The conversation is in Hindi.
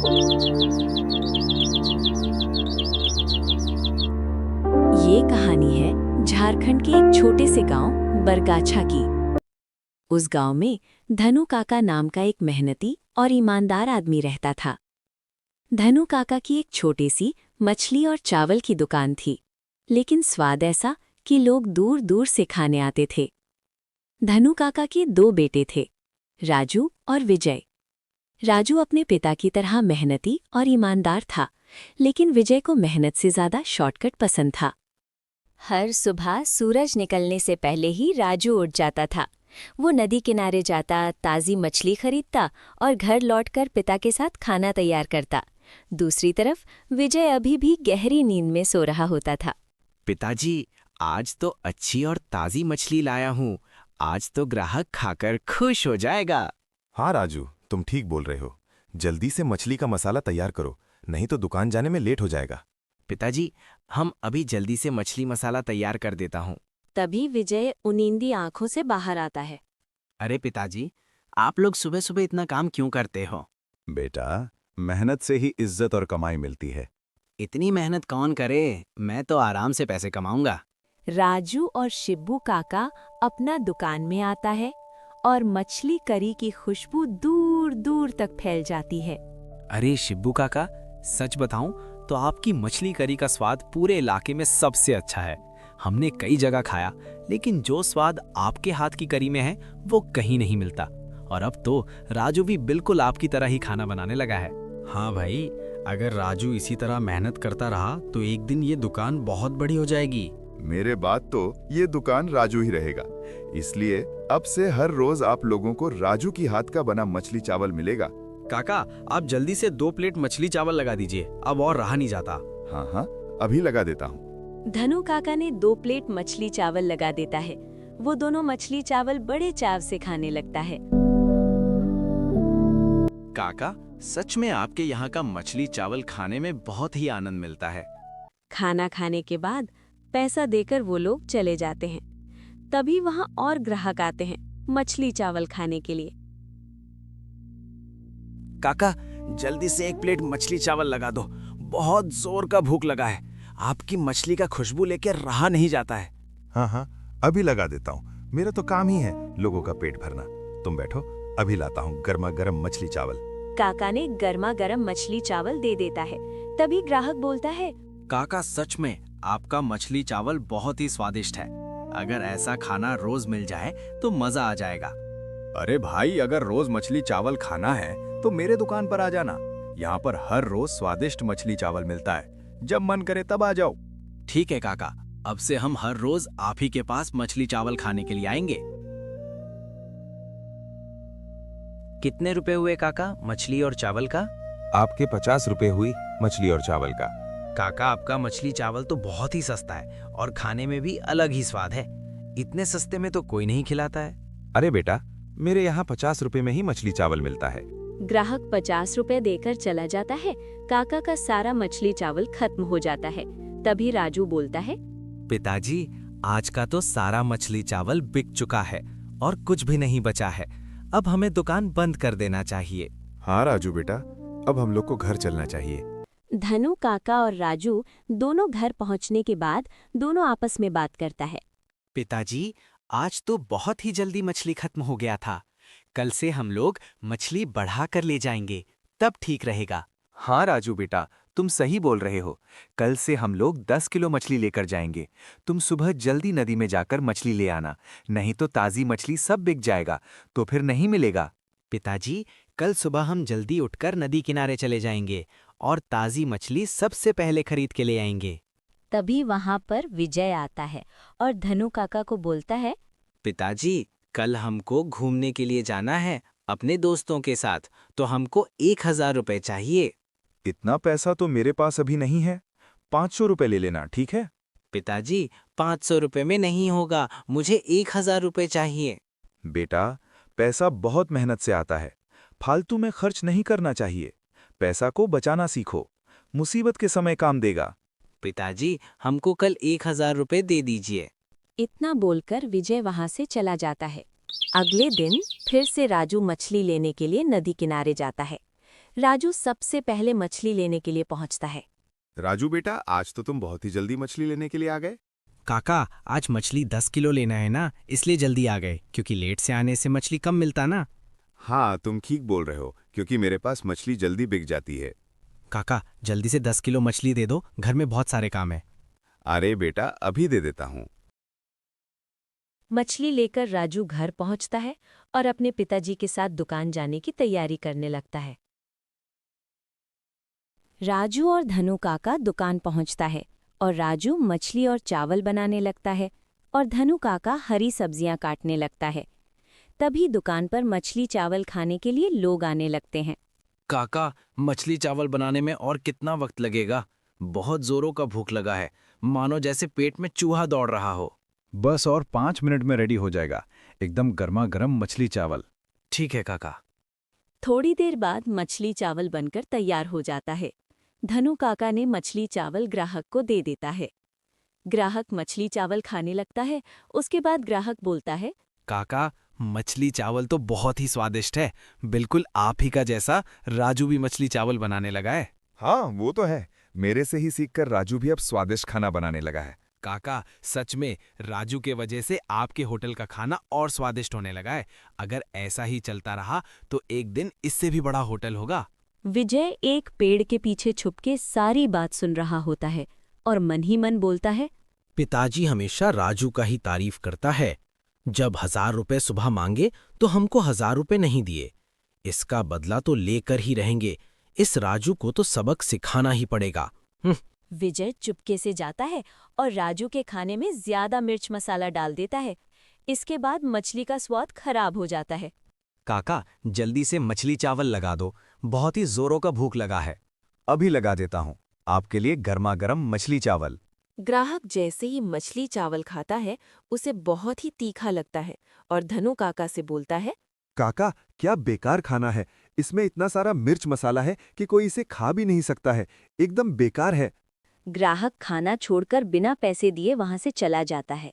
ये कहानी है झारखंड के एक छोटे से गांव बरगाछा की। उस गांव में धनु काका नाम का एक मेहनती और ईमानदार आदमी रहता था। धनु काका की एक छोटी सी मछली और चावल की दुकान थी, लेकिन स्वाद ऐसा कि लोग दूर दूर से खाने आते थे। धनु काका के 2 बेटे थे, राजू और विजय। राजू अपने पिता की तरह मेहनती और ईमानदार था, लेकिन विजय को मेहनत से ज़्यादा शॉर्टकट पसंद था। हर सुबह सूरज निकलने से पहले ही राजू उठ जाता था। वो नदी किनारे जाता, ताज़ी मछली खरीदता और घर लौटकर पिता के साथ खाना तैयार करता। दूसरी तरफ विजय अभी भी गहरी नींद में सो रहा होता था। पिताजी, आज तो अच्छी और ताज़ी मछली लाया हूँ। आज तो ग्राहक खाकर खुश हो जाएगा। हाँ राजू, तुम ठीक बोल रहे हो। जल्दी से मछली का मसाला तैयार करो, नहीं तो दुकान जाने में लेट हो जाएगा। पिताजी, हम अभी जल्दी से मछली मसाला तैयार कर देता हूँ। तभी विजय उनींदी आंखों से बाहर आता है। अरे पिताजी, आप लोग सुबह सुबह इतना काम क्यों करते हो? बेटा, मेहनत से ही इज्जत और कमाई मिलती है। इतनी मेहनत कौन करे? मैं तो आराम से पैसे कमाऊंगा। राजू और शिब्बू काका अपना दुकान में आता है और मछली करी की खुशबू दूर दूर तक फैल जाती है। अरे शिब्बू काका, सच बताऊं तो आपकी मछली करी का स्वाद पूरे इलाके में सबसे अच्छा है। हमने कई जगह खाया, लेकिन जो स्वाद आपके हाथ की करी में है वो कहीं नहीं मिलता। और अब तो राजू भी बिल्कुल आपकी तरह ही खाना बनाने लगा है। हाँ भाई, अगर राजू इसी तरह मेहनत करता रहा तो एक दिन ये दुकान बहुत बड़ी हो जाएगी। मेरे बाद तो ये दुकान राजू ही रहेगा, इसलिए अब से हर रोज आप लोगों को राजू की हाथ का बना मछली चावल मिलेगा। काका, आप जल्दी से 2 प्लेट मछली चावल लगा दीजिए, अब और रहा नहीं जाता। हाँ हाँ, अभी लगा देता हूँ। धनु काका ने 2 प्लेट मछली चावल लगा देता है। वो दोनों मछली चावल बड़े चाव से खाने लगता है। काका, सच में आपके यहाँ का मछली चावल खाने में बहुत ही आनंद मिलता है। खाना खाने के बाद पैसा देकर वो लोग चले जाते हैं। तभी वहां और ग्राहक आते हैं मछली चावल खाने के लिए। काका, जल्दी से 1 प्लेट मछली चावल लगा दो, बहुत जोर का भूख लगा है। आपकी मछली का खुशबू लेकर रहा नहीं जाता है। हाँ हाँ, अभी लगा देता हूँ। मेरा तो काम ही है लोगों का पेट भरना। तुम बैठो, अभी लाता हूँ गर्मा गर्म मछली चावल। काका ने गर्मा गर्म मछली चावल दे देता है। तभी ग्राहक बोलता है, काका, सच में आपका मछली चावल बहुत ही स्वादिष्ट है। अगर ऐसा खाना रोज मिल जाए तो मजा आ जाएगा। अरे भाई, अगर रोज मछली चावल खाना है तो मेरे दुकान पर आ जाना। यहाँ पर हर रोज स्वादिष्ट मछली चावल मिलता है। जब मन करे तब आ जाओ। ठीक है काका, अब से हम हर रोज आप ही के पास मछली चावल खाने के लिए आएंगे। कितने रुपए हुए काका मछली और चावल का? आपके 50 रुपए हुई मछली और चावल का। काका, आपका मछली चावल तो बहुत ही सस्ता है और खाने में भी अलग ही स्वाद है। इतने सस्ते में तो कोई नहीं खिलाता है। अरे बेटा, मेरे यहाँ 50 रुपए में ही मछली चावल मिलता है। ग्राहक 50 रुपए देकर चला जाता है। काका का सारा मछली चावल खत्म हो जाता है। तभी राजू बोलता है, पिताजी, आज का तो सारा मछली चावल बिक चुका है और कुछ भी नहीं बचा है। अब हमें दुकान बंद कर देना चाहिए। हाँ राजू बेटा, अब हम लोग को घर चलना चाहिए। धनु काका और राजू दोनों घर पहुंचने के बाद दोनों आपस में बात करता है। पिताजी, आज तो बहुत ही जल्दी मछली खत्म हो गया था। कल से हम लोग मछली बढ़ा कर ले जाएंगे, तब ठीक रहेगा। हाँ राजू बेटा, तुम सही बोल रहे हो। कल से हम लोग 10 किलो मछली लेकर जाएंगे। तुम सुबह जल्दी नदी में जाकर मछली ले आना, नहीं तो ताज़ी मछली सब बिक जाएगा, तो फिर नहीं मिलेगा। पिताजी, कल सुबह हम जल्दी उठकर नदी किनारे चले जाएंगे और ताज़ी मछली सबसे पहले खरीद के ले आएंगे। तभी वहां पर विजय आता है और धनु काका को बोलता है, पिताजी, कल हमको घूमने के लिए जाना है अपने दोस्तों के साथ, तो हमको 1000 रुपए चाहिए। इतना पैसा तो मेरे पास अभी नहीं है। 500 रुपए ले लेना, ठीक है? पिताजी, 500 रुपए में नहीं होगा, मुझे 1000 रुपए चाहिए। बेटा, पैसा बहुत मेहनत से आता है। फालतू में खर्च नहीं करना चाहिए। पैसा को बचाना सीखो, मुसीबत के समय काम देगा। पिताजी, हमको कल 1000 रुपए दे दीजिए। इतना बोलकर विजय वहां से चला जाता है। अगले दिन फिर से राजू मछली लेने के लिए नदी किनारे जाता है। राजू सबसे पहले मछली लेने के लिए पहुंचता है। राजू बेटा, आज तो तुम बहुत ही जल्दी मछली लेने के लिए आ गए। काका, आज मछली 10 किलो लेना है ना, इसलिए जल्दी आ गए, क्योंकि लेट से आने से मछली कम मिलता ना। हाँ, तुम ठीक बोल रहे हो, क्योंकि मेरे पास मछली जल्दी बिक जाती है। काका, जल्दी से 10 किलो मछली दे दो, घर में बहुत सारे काम है। अरे बेटा, अभी दे देता हूँ। मछली लेकर राजू घर पहुंचता है और अपने पिताजी के साथ दुकान जाने की तैयारी करने लगता है। राजू और धनु काका दुकान पहुंचता है और राजू मछली और चावल बनाने लगता है और धनु काका हरी सब्जियां काटने लगता है। तभी दुकान पर मछली चावल खाने के लिए लोग आने लगते हैं। काका, मछली चावल बनाने में और कितना वक्त लगेगा? बहुत जोरों का भूख लगा है, मानो जैसे पेट में चूहा दौड़ रहा हो। बस और 5 मिनट में रेडी हो जाएगा, एकदम गर्मा गर्म मछली चावल। ठीक है काका। थोड़ी देर बाद मछली चावल बनकर तैयार हो जाता है। धनु काका ने मछली चावल ग्राहक को दे देता है। ग्राहक मछली चावल खाने लगता है। उसके बाद ग्राहक बोलता है, काका, मछली चावल तो बहुत ही स्वादिष्ट है, बिल्कुल आप ही का जैसा राजू भी मछली चावल बनाने लगा है। हाँ, वो तो है। मेरे से ही सीखकर राजू भी अब स्वादिष्ट खाना बनाने लगा है। काका, सच में राजू के वजह से आपके होटल का खाना और स्वादिष्ट होने लगा है। अगर ऐसा ही चलता रहा तो एक दिन इससे भी बड़ा होटल होगा। विजय एक पेड़ के पीछे छुपके सारी बात सुन रहा होता है और मन ही मन बोलता है, पिताजी हमेशा राजू का ही तारीफ करता है। जब 1000 रुपए सुबह मांगे तो हमको 1000 रुपए नहीं दिए। इसका बदला तो लेकर ही रहेंगे। इस राजू को तो सबक सिखाना ही पड़ेगा। विजय चुपके से जाता है और राजू के खाने में ज्यादा मिर्च मसाला डाल देता है। इसके बाद मछली का स्वाद खराब हो जाता है। काका, जल्दी से मछली चावल लगा दो, बहुत ही जोरों का भूख लगा है। अभी लगा देता हूँ, आपके लिए गर्मा गर्म मछली चावल। ग्राहक जैसे ही मछली चावल खाता है उसे बहुत ही तीखा लगता है और धनु काका से बोलता है, काका, क्या बेकार खाना है। इसमें इतना सारा मिर्च मसाला है कि कोई इसे खा भी नहीं सकता है। एकदम बेकार है। ग्राहक खाना छोड़कर बिना पैसे दिए वहां से चला जाता है।